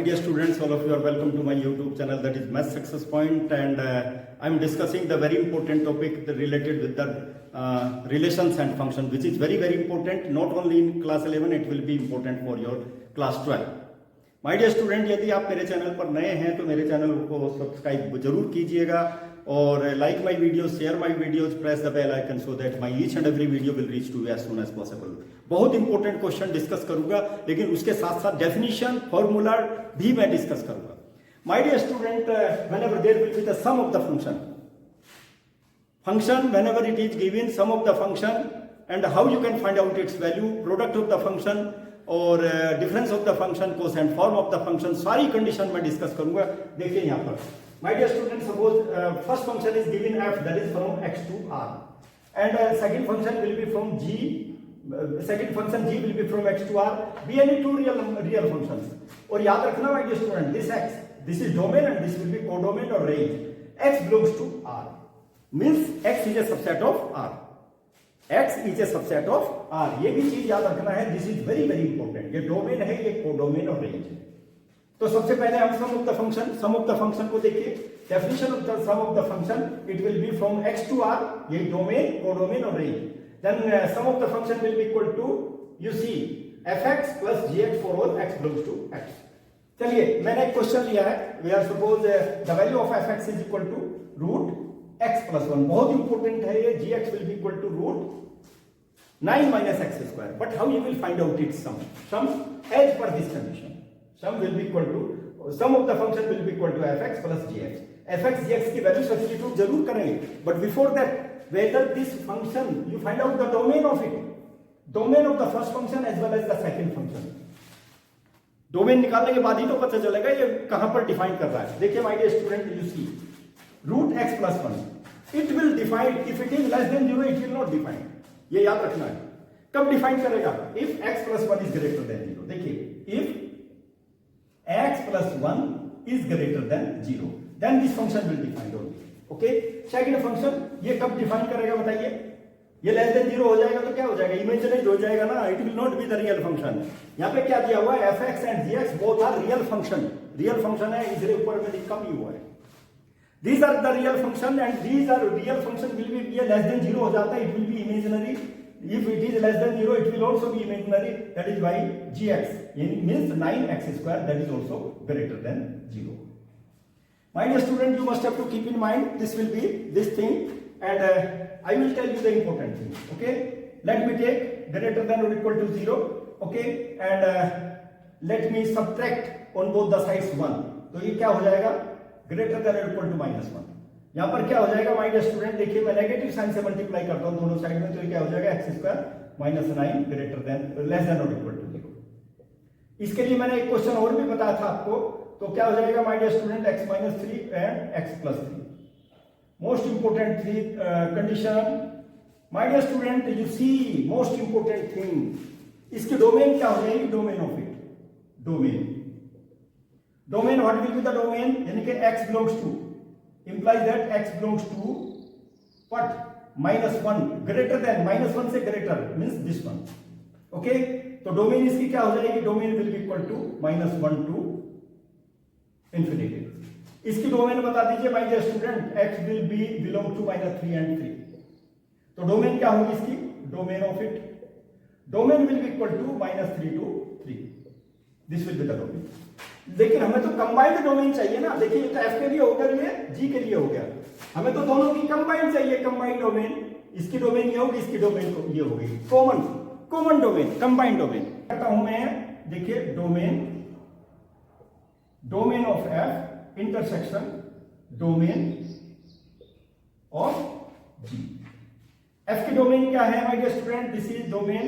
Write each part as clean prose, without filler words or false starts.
dear students, all of you are welcome to my YouTube channel, that is Math Success Point, and I'm discussing the very important topic related with the relations and function, which is very important, not only in class 11, it will be important for your class 12. My dear student, यदि आप मेरे channel पर नए हैं तो मेरे channel को subscribe जरूर कीजिएगा और like my videos, share my videos, press the bell icon so that my each and every video will reach to you as soon as possible. बहुत इंपॉर्टेंट क्वेश्चन डिस्कस करूंगा, लेकिन उसके साथ साथ डेफिनेशन, फॉर्मूला भी मैं डिस्कस करूंगा। My dear student, whenever there will be the sum of the function, whenever it is given sum of the function and how you can find out its value, product of the function और difference of the function, quotient form of the function, सारी condition में discuss करूंगा। देखिए यहाँ पर my dear student, suppose first function is given f, that is from x to r, and second function will be from g, second function g will be from x to r, be any two real functions. और याद रखना my dear student, this x, this is domain and this will be codomain और range. x belongs to r means x is a subset of r, x is a subset of r। ये भी चीज याद रखना है, this is very important. ये domain है, ये कोडोमेन और रेंज है। तो सबसे पहले हम सम ऑफ द फंक्शन को देखिए। Definition of the sum of the function, it will be from x to r, ये डोमेन, कोडोमेन और range. Then sum of the function will be equal to, you see, fx plus gx for all x belongs to x। चलिए, मैंने एक question लिया है, where suppose the value of fx is equal to root x plus 1। बहुत important है ये, gx will be equal to root 9 minus x square. But how you will find out its sum? Sum as per this condition. Sum will be equal to, sum of the function will be equal to fx plus gx. fx gx की value substitute जरूर करेंगे, but before that, whether this function you find out the domain of it, domain of the first function as well as the second function. Domain निकालने के बाद ही तो पता चलेगा ये कहां पर डिफाइन कर रहा है। देखिए my dear student, you see root x plus 1, it will define, if it is less than 0 it will not define। ये याद रखना है। कब डिफाइन करेगा? If x plus 1 is greater than 0। देखिए, if x plus 1 is greater than 0, then this function will define only. Okay, second function ये कब define करेगा बताइए? ये लेस देन 0 हो जाएगा तो क्या हो जाएगा? इमेजिनरी हो जाएगा ना, it will not be the real function. यहाँ पे क्या दिया हुआ है? fx and gx both are real function. Real function है, इसलिए ऊपर में लिखा भी हुआ है। These are the real function and these are real function will be, ये less than 0 हो जाता है, it will be imaginary। If it is less than 0, it will also be imaginary, that is why gx means 9x square, that is also greater than 0। My dear student, you must have to keep in mind this will be this thing, and I will tell you the important thing। Okay, let me take greater than or equal to 0, okay, and let me subtract on both the sides 1। तो ये क्या हो जाएगा? Greater than और equal to -1। यहां पर क्या हो जाएगा माय डियर स्टूडेंट? देखिए, मैं नेगेटिव साइन से मल्टीप्लाई करता हूं दोनों साइड में, तो ये क्या हो जाएगा? x square minus 9 greater than, less than और इक्वल टू 0। इसके लिए मैंने एक क्वेश्चन और भी बताया था आपको, तो क्या हो जाएगा my dear student? x minus 3 and x plus 3। Most important three condition my dear student, you see, most important thing, इसकी डोमेन क्या हो जाएगी? Domain of it, domain what will be the domain? यानी कि x belongs to, implies that x belongs to what? -1 greater than, -1 से greater means this one। Okay, तो domain इसकी क्या हो जाएगी? Domain will be equal to -1 to infinity. इसकी domain बता दीजिए my dear student. x will be belong to -3 and 3, तो डोमेन क्या होगी इसकी? Domain of it, domain will be equal to -3 to 3, this will be the domain. लेकिन हमें तो कंबाइंड डोमेन चाहिए ना। देखिए, ये तो f के लिए हो गया, ये g के लिए हो गया, हमें तो दोनों की कंबाइंड चाहिए, कंबाइंड डोमेन। इसकी डोमेन ये होगी, इसकी डोमेन तो ये होगी, कॉमन डोमेन, कंबाइंड डोमेन। कहता हूं मैं, देखिए, domain of f intersection domain of g। f की डोमेन क्या है my dear student? This is domain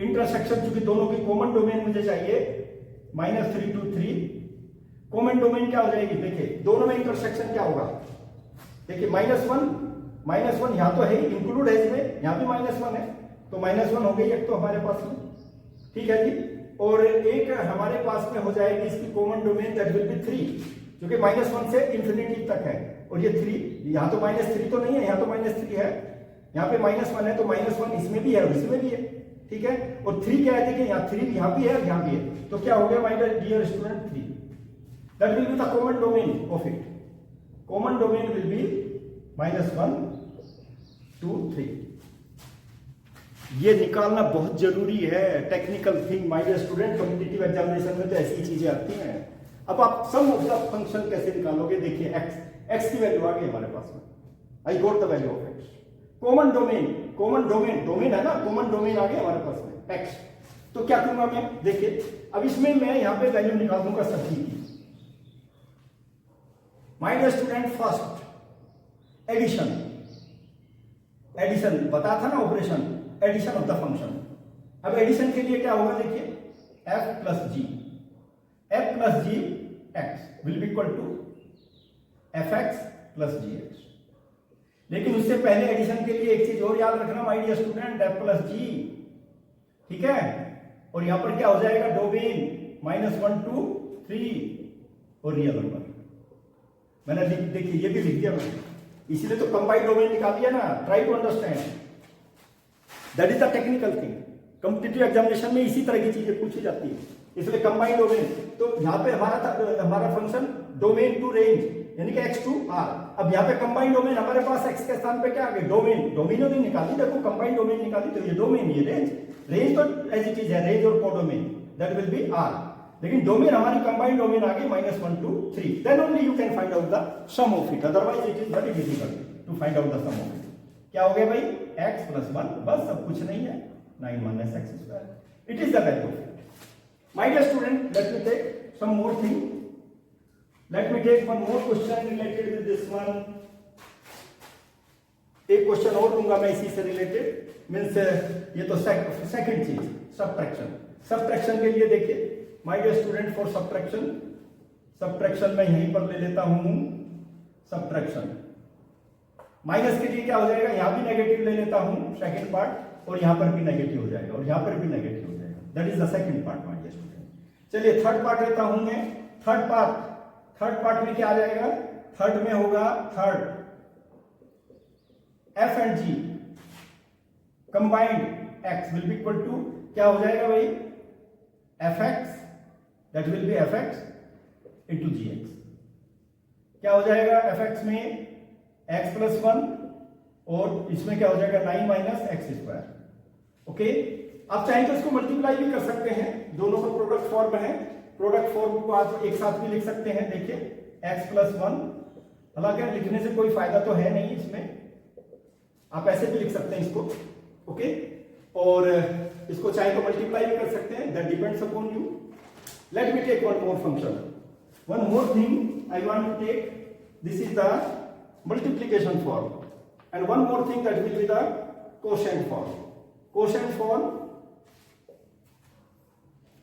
intersection, चूंकि दोनों की कॉमन डोमेन मुझे चाहिए, -3 to 3। कॉमन डोमेन क्या हो जाएगी? देखिए, दोनों में इंटरसेक्शन क्या होगा? देखिए, -1 यहां तो है, इंक्लूड है इसमें, यहां भी -1 है, तो -1 हो गई एक तो हमारे पास में, ठीक है जी। और एक हमारे पास में हो जाएगी इसकी common domain, that will B 3, क्योंकि -1 से इंफिनिटी तक है, और ये 3, यहां तो -3 तो नहीं है, यहां तो -3 है, यहां पे -1 है, तो -1 इसमें भी है और इसमें भी है। ठीक है। और 3 क्या है, देखिए यहाँ 3 यहाँ भी है, यहाँ भी है, तो क्या हो गया my dear student 3, that will be the common domain of it, common domain will be -1 2 3। ये निकालना बहुत जरूरी है, technical thing my dear student, competitive examination में तो ऐसी चीजें आती हैं। अब आप सम ऑफ द फंक्शन कैसे निकालोगे, देखिए x की वैल्यू आ गई हमारे पास में, I got the value of x, common domain, domain है ना, कॉमन डोमेन आ गया हमारे पास में x, तो क्या करूंगा मैं, देखिए अब इसमें मैं यहां पे वैल्यू निकाल दूंगा सभी की। My dear student first addition बता था ना, operation addition of the function. अब एडिशन के लिए क्या होगा, देखिए f plus g x will be equal to fx plus gx। लेकिन उससे पहले एडिशन के लिए एक चीज और याद रखना my dear student, f plus g, ठीक है। और यहां पर क्या हो जाएगा, डोमेन -1 2 3 और रियल नंबर। मैंने देखिए ये भी लिख दिया मैंने, इसलिए तो कंबाइंड डोमेन निकाल दिया ना, try to understand, that is the technical thing. Competitive examination में इसी तरह की चीजें पूछी जाती है, इसलिए कंबाइंड डोमेन। तो यहाँ पे हमारा फंक्शन डोमेन टू रेंज यानी कि x टू r। अब यहाँ पे कंबाइंड डोमेन हमारे पास x के स्थान पे क्या आ गया, डोमेन निकाली, देखो कंबाइंड डोमेन निकाली, तो ये डोमेन, ये रेंज तो एज इट इज है, रेंज और codomain that will be r, लेकिन डोमेन हमारी कंबाइंड डोमेन आ गई -1 2 3, then only you can find out the sum of it, otherwise it is very difficult to find out the sum of it. क्या हो गया भाई, x plus 1, बस अब कुछ नहीं है, 9 - x², it is the value of it. My dear student, let me take some more thing. Let me take one more question related with this one. एक क्वेश्चन और लूंगा मैं इसी से रिलेटेड, मीन्स ये तो सेकंड चीज सब्ट्रैक्शन के लिए देखिए my dear student, for subtraction मैं यहीं पर ले लेता हूं सब्ट्रैक्शन। माइनस के लिए क्या हो जाएगा, यहां भी नेगेटिव ले लेता हूं सेकंड पार्ट, और यहां पर भी नेगेटिव हो जाएगा, और यहां पर भी नेगेटिव हो जाएगा, that is the second part my dear student. चलिए थर्ड पार्ट लेता हूं मैं, थर्ड पार्ट में क्या आ जाएगा, थर्ड में होगा f and g combined x will be equal to क्या हो जाएगा भाई, fx, that will be fx into gx। क्या हो जाएगा, fx में x प्लस 1 और इसमें क्या हो जाएगा 9 - x²। ओके, आप चाहें तो इसको मल्टीप्लाई भी कर सकते हैं, दोनों का प्रोडक्ट फॉर्म है, प्रोडक्ट फॉर्म को आप एक साथ भी लिख सकते हैं। देखिए x प्लस 1, हालांकि लिखने से कोई फायदा तो है नहीं इसमें, आप ऐसे भी लिख सकते हैं इसको, ओके, और इसको चाहे तो मल्टीप्लाई भी कर सकते हैं, that depends upon you. Let me take one more function, one more thing I want to take, this is the multiplication form, and one more thing that will be the quotient form.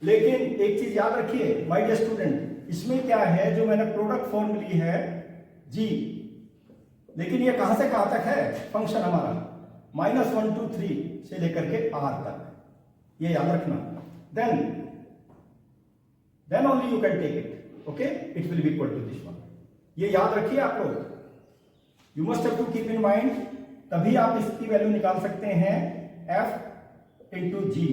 लेकिन एक चीज याद रखिए my dear student, इसमें क्या है, जो मैंने प्रोडक्ट फॉर्म ली है g, लेकिन ये कहां से कहां तक है फंक्शन हमारा, -1 2 3 से लेकर के r तक, ये याद रखना। Then only you can take it, okay, it will be equal to this one. ये याद रखिए आप लोग, you must have to keep in mind, तभी आप इसकी वैल्यू निकाल सकते हैं, f इंटू जी।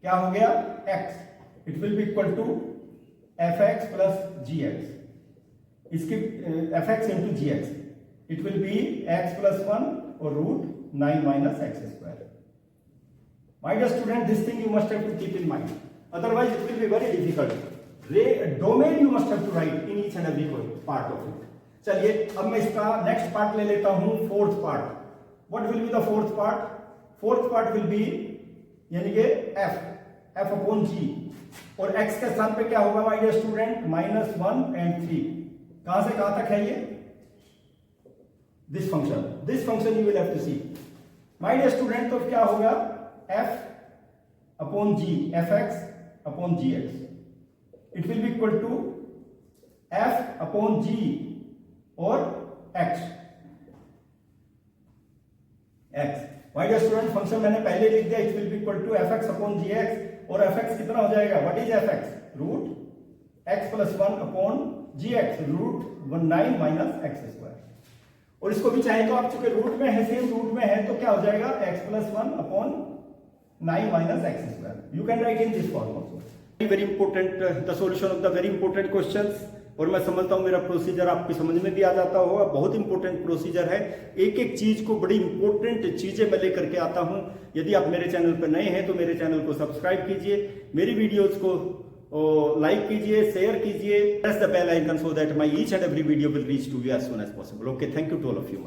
क्या हो गया, x, it will be equal to fx plus gx, इसकी fx into gx, it will be x plus 1 और √9 - x²। My dear student, this thing you must have to keep in mind, otherwise it will be very difficult. Domain you must have to write in each and every part of it. चलिए अब मैं इसका next part ले लेता हूं, fourth part. What will be the fourth part, fourth part will be यानी कि f upon g, और x के स्थान पे क्या होगा माय डियर स्टूडेंट, -1 and 3। कहां से कहां तक है ये, this function you will have to see my dear student. तो क्या होगा, f upon g, fx upon gx, it will be equal to f upon g और x। My dear student, function मैंने पहले लिख दिया, it will be equal to fx upon gx, और fx कितना हो जाएगा, what is fx, √x plus 1 upon gx, √9 - x²। और इसको भी चाहे तो आप चूंकि रूट में है, सेम रूट में है, तो क्या हो जाएगा x + 1 upon 9 minus x square. You can write in this form also. Very important, the solution of the very important questions. और मैं समझता हूं मेरा प्रोसीजर आपकी समझ में भी आ जाता होगा. बहुत इंपॉर्टेंट प्रोसीजर है. एक एक चीज को, बड़ी इंपॉर्टेंट चीजें मैं लेकर के आता हूं. यदि आप मेरे चैनल पर नए हैं तो मेरे चैनल को सब्सक्राइब कीजिए, मेरी वीडियोस को लाइक कीजिए, शेयर कीजिए, press the bell icon so that my each and every video will reach to you as soon as possible. Okay, thank you to all of you.